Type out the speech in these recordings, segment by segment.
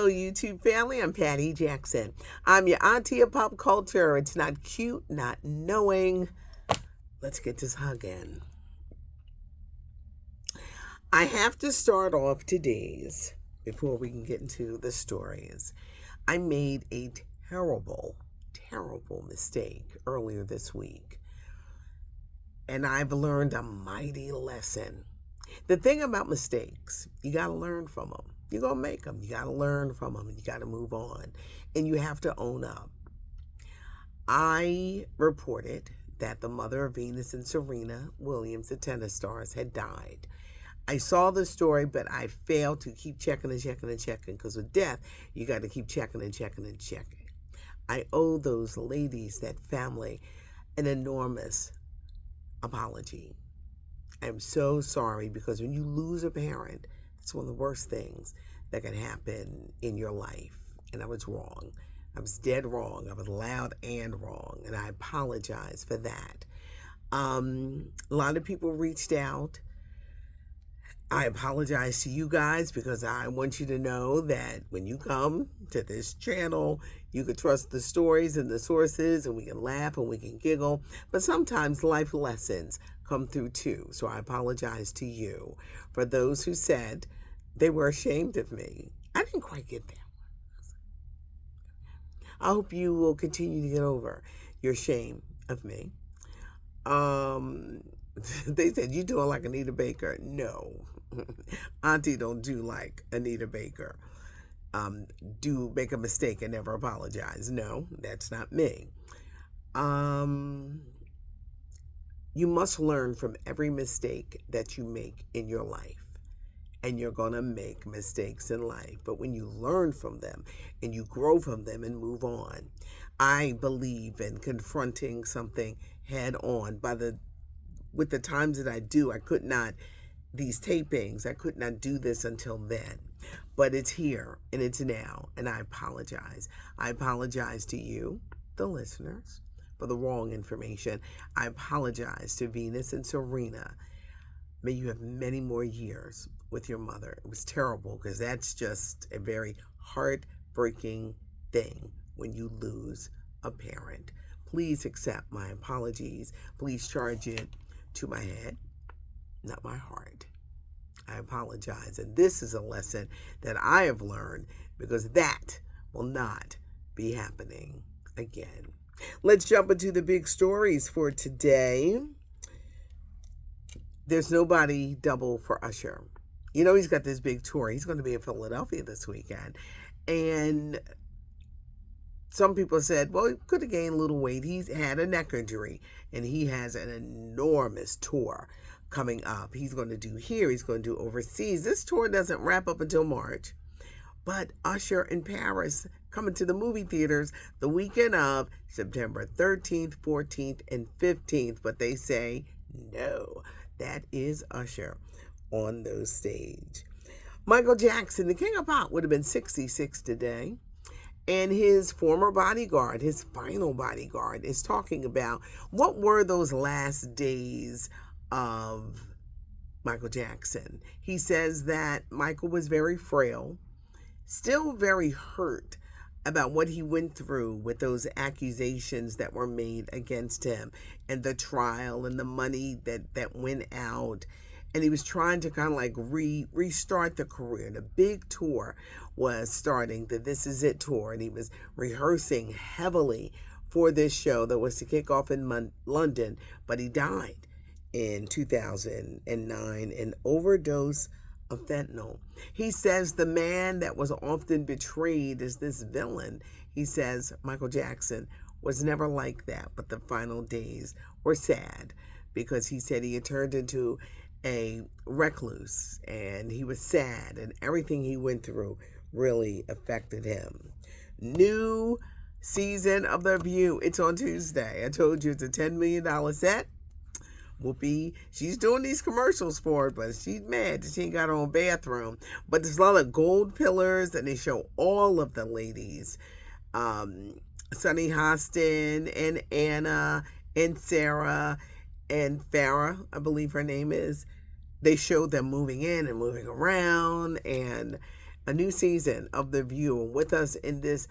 Hello, YouTube family. I'm Patty Jackson. I'm your auntie of pop culture. It's not cute, not knowing. Let's get this hug in. I have to start off today's, before we can get into the stories. I made a terrible, terrible mistake earlier this week, and I've learned a mighty lesson. The thing about mistakes, you got to learn from them. You're going to make them. You got to learn from them. You got to move on. And you have to own up. I reported that the mother of Venus and Serena Williams, the tennis stars, had died. I saw the story, but I failed to keep checking and checking and checking, because with death, you got to keep checking and checking and checking. I owe those ladies, that family, an enormous apology. I'm so sorry, because when you lose a parent, it's one of the worst things that can happen in your life. And I was wrong. I was dead wrong. I was loud and wrong. And I apologize for that. A lot of people reached out. I apologize to you guys, because I want you to know that when you come to this channel, you can trust the stories and the sources, and we can laugh and we can giggle. But sometimes life lessons come through too. So I apologize to you. For those who said they were ashamed of me, I didn't quite get that. I hope you will continue to get over your shame of me. They said, you doing like Anita Baker. No. Auntie don't do like Anita Baker. Do make a mistake and never apologize. No, that's not me. You must learn from every mistake that you make in your life. And you're going to make mistakes in life. But when you learn from them and you grow from them and move on, I believe in confronting something head on. With the times that I do, these tapings, I could not do this until then. But it's here and it's now, and I apologize. I apologize to you, the listeners, for the wrong information. I apologize to Venus and Serena. May you have many more years with your mother. It was terrible, because that's just a very heartbreaking thing when you lose a parent. Please accept my apologies. Please charge it to my head, not my heart. I apologize. And this is a lesson that I have learned, because that will not be happening again. Let's jump into the big stories for today. There's nobody double for Usher. You know, he's got this big tour. He's going to be in Philadelphia this weekend. And some people said, well, he could have gained a little weight. He's had a neck injury, and he has an enormous tour coming up. He's going to do here. He's going to do overseas. This tour doesn't wrap up until March. But Usher in Paris, coming to the movie theaters the weekend of September 13th, 14th, and 15th. But they say no. That is Usher on those stage. Michael Jackson, the king of pop, would have been 66 today. And his former bodyguard, his final bodyguard, is talking about what were those last days of Michael Jackson. He says that Michael was very frail, still very hurt about what he went through with those accusations that were made against him, and the trial, and the money that went out. And he was trying to kind of like restart the career. The big tour was starting, the This Is It tour, and he was rehearsing heavily for this show that was to kick off in London, but he died in 2009, an overdose of fentanyl. He says the man that was often betrayed as this villain, he says Michael Jackson was never like that, but the final days were sad, because he said he had turned into a recluse, and he was sad, and everything he went through really affected him. New season of The View. It's on Tuesday. I told you it's a $10 million set. Whoopi, she's doing these commercials for it, but she's mad that she ain't got her own bathroom. But there's a lot of gold pillars, and they show all of the ladies. Sunny Hostin and Anna and Sarah and Farrah, I believe her name is. They show them moving in and moving around, and a new season of The View. And with us in this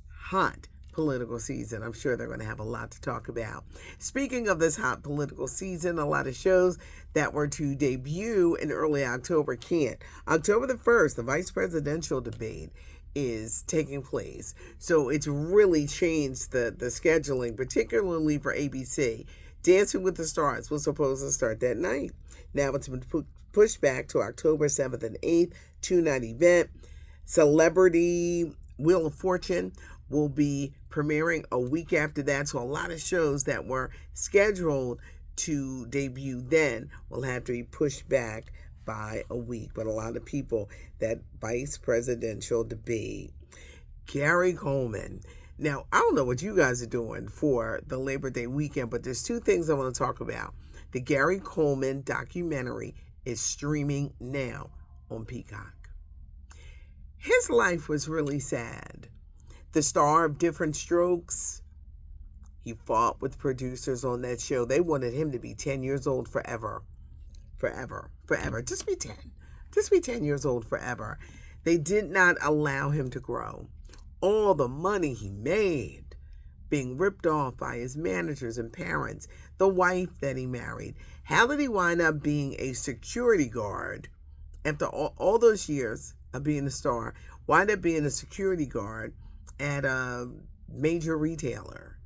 hot political season, I'm sure they're going to have a lot to talk about. Speaking of this hot political season, a lot of shows that were to debut in early October can't. October the 1st, the vice presidential debate is taking place. So it's really changed the scheduling, particularly for ABC. Dancing with the Stars was supposed to start that night. Now it's been pushed back to October 7th and 8th, two-night event. Celebrity Wheel of Fortune will be premiering a week after that. So a lot of shows that were scheduled to debut then will have to be pushed back by a week. But a lot of people, that vice presidential debate. Gary Coleman. Now, I don't know what you guys are doing for the Labor Day weekend, but there's two things I want to talk about. The Gary Coleman documentary is streaming now on Peacock. His life was really sad. The star of Different Strokes, he fought with producers on that show. They wanted him to be 10 years old forever. Forever. Forever. Just be 10. Just be 10 years old forever. They did not allow him to grow. All the money he made being ripped off by his managers and parents, the wife that he married. How did he wind up being a security guard after all those years of being a star? Wind up being a security guard at a major retailer.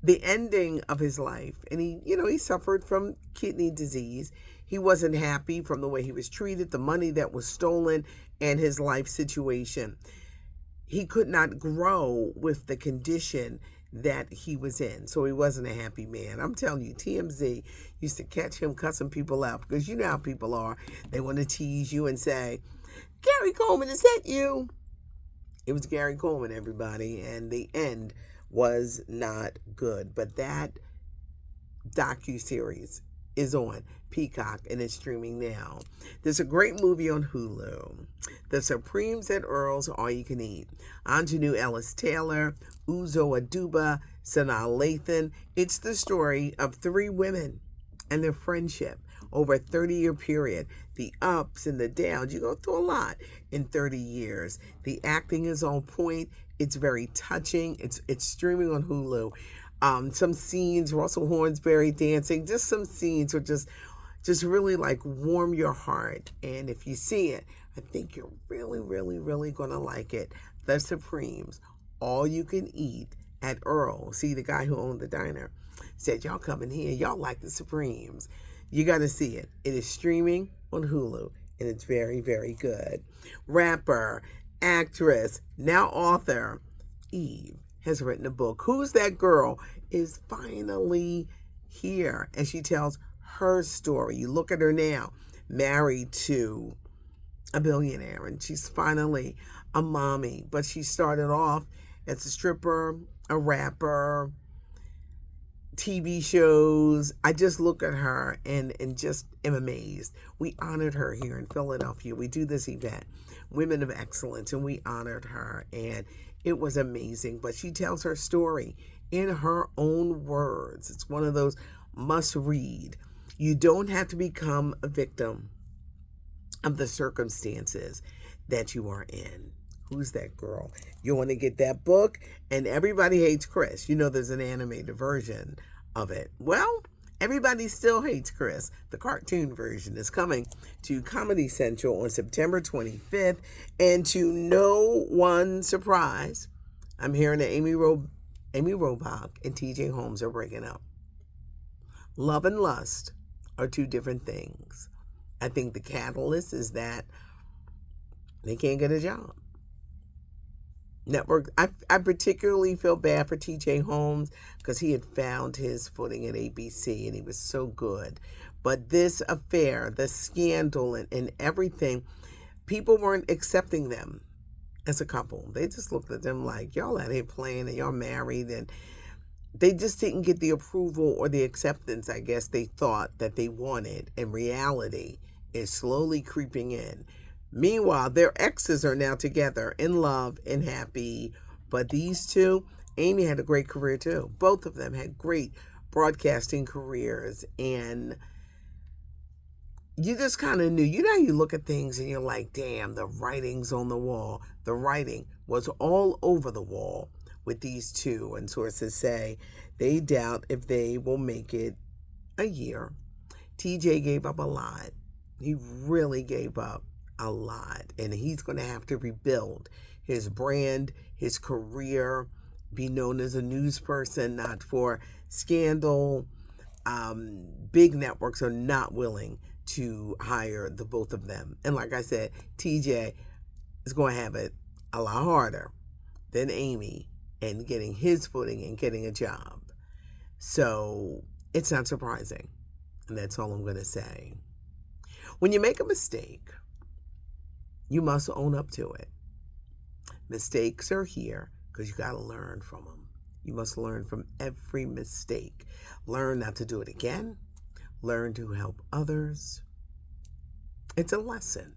The ending of his life, and he suffered from kidney disease. He wasn't happy from the way he was treated, the money that was stolen, and his life situation. He could not grow with the condition that he was in, so he wasn't a happy man. I'm telling you, TMZ used to catch him cussing people out, because you know how people are. They want to tease you and say, Gary Coleman, is that you? It was Gary Coleman, everybody, and the end was not good. But that docuseries is on Peacock and it's streaming now. There's a great movie on Hulu, The Supremes at Earl's All You Can Eat. Anjanou Ellis-Taylor, Uzo Aduba, Sanaa Lathan. It's the story of three women and their friendship over a 30-year period. The ups and the downs. You go through a lot in 30 years. The acting is on point. It's very touching. It's streaming on Hulu. Some scenes, Russell Hornsberry dancing, just some scenes are just really like warm your heart. And if you see it, I think you're really, really, really going to like it. The Supremes, All You Can Eat at Earl. See, the guy who owned the diner said, y'all come in here, y'all like the Supremes. You got to see it. It is streaming on Hulu, and it's very, very good. Rapper, actress, now author, Eve has written a book. Who's That Girl is finally here, and she tells her story. You look at her now, married to a billionaire, and she's finally a mommy. But she started off as a stripper, a rapper, TV shows. I just look at her and just am amazed. We honored her here in Philadelphia. We do this event, Women of Excellence, and we honored her, and it was amazing. But she tells her story in her own words. It's one of those must read. You don't have to become a victim of the circumstances that you are in. Who's That Girl? You want to get that book? And Everybody Hates Chris. You know there's an animated version of it. Well, Everybody Still Hates Chris. The cartoon version is coming to Comedy Central on September 25th. And to no one's surprise, I'm hearing that Amy Robach and TJ Holmes are breaking up. Love and lust are two different things. I think the catalyst is that they can't get a job. Network. I particularly feel bad for TJ Holmes because he had found his footing at ABC and he was so good. But this affair, the scandal and everything, people weren't accepting them as a couple. They just looked at them like, y'all out here playing and y'all married, and they just didn't get the approval or the acceptance, I guess, they thought that they wanted. And reality is slowly creeping in. Meanwhile, their exes are now together, in love and happy. But these two, Amy had a great career too. Both of them had great broadcasting careers. And you just kind of knew. You know, you look at things and you're like, damn, the writing's on the wall. The writing was all over the wall with these two. And sources say they doubt if they will make it a year. TJ gave up a lot. He really gave up a lot. And he's going to have to rebuild his brand, his career, be known as a news person, not for scandal. Big networks are not willing to hire the both of them. And like I said, TJ is going to have it a lot harder than Amy in getting his footing and getting a job. So it's not surprising. And that's all I'm going to say. When you make a mistake, you must own up to it. Mistakes are here because you got to learn from them. You must learn from every mistake. Learn not to do it again. Learn to help others. It's a lesson.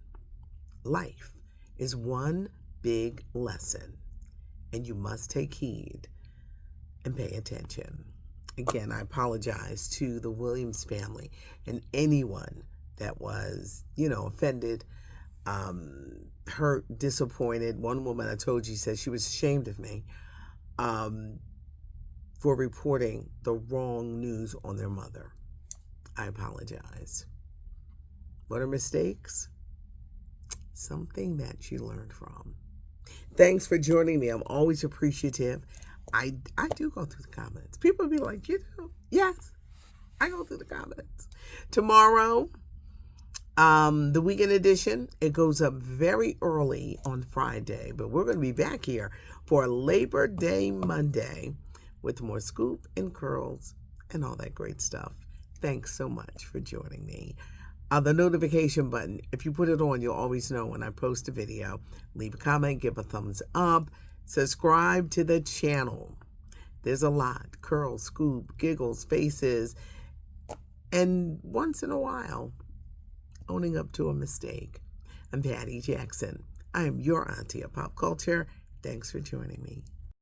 Life is one big lesson, and you must take heed and pay attention. Again, I apologize to the Williams family and anyone that was, offended, hurt, disappointed. One woman I told you said she was ashamed of me for reporting the wrong news on their mother. I apologize. What are mistakes? Something that you learned from. Thanks for joining me. I'm always appreciative. I do go through the comments. People be like, yes, I go through the comments. Tomorrow, the weekend edition, it goes up very early on Friday, but we're going to be back here for Labor Day Monday with more scoop and curls and all that great stuff. Thanks so much for joining me. The notification button, if you put it on, you'll always know when I post a video. Leave a comment, give a thumbs up, subscribe to the channel. There's a lot. Curls, scoop, giggles, faces, and once in a while, owning up to a mistake. I'm Patty Jackson. I am your auntie of pop culture. Thanks for joining me.